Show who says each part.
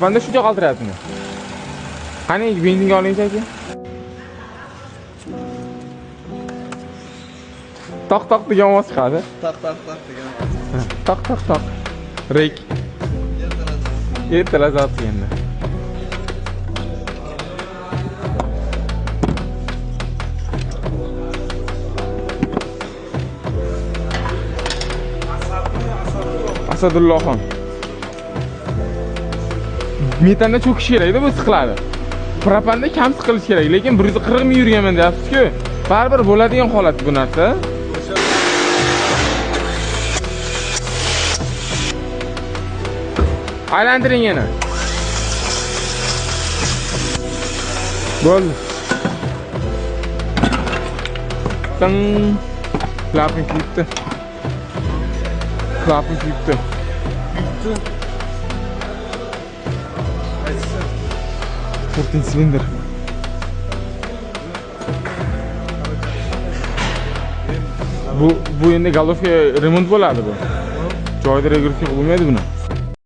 Speaker 1: Banda shuncha qaltiryaptimi? Qani benzinga oling aka. Toq degan ovoz chiqadi.
Speaker 2: Toq degan.
Speaker 1: Toq. Rek. Ertalab endi. Asadullohxon. Metanda cho'kish kerak-da, bu siqiladi. Propanda kam siqilish kerak, lekin 140 ming yurganman deyapsiz-ku. Baribir bo'ladigan holat bu narsa. Aylantiring yana. Bo'ldi. Tang. Klaping kuyibdi. 4 silindr. Bu endi galovka remont bo'ladi bu. Joyida regulировка bo'lmaydi buni.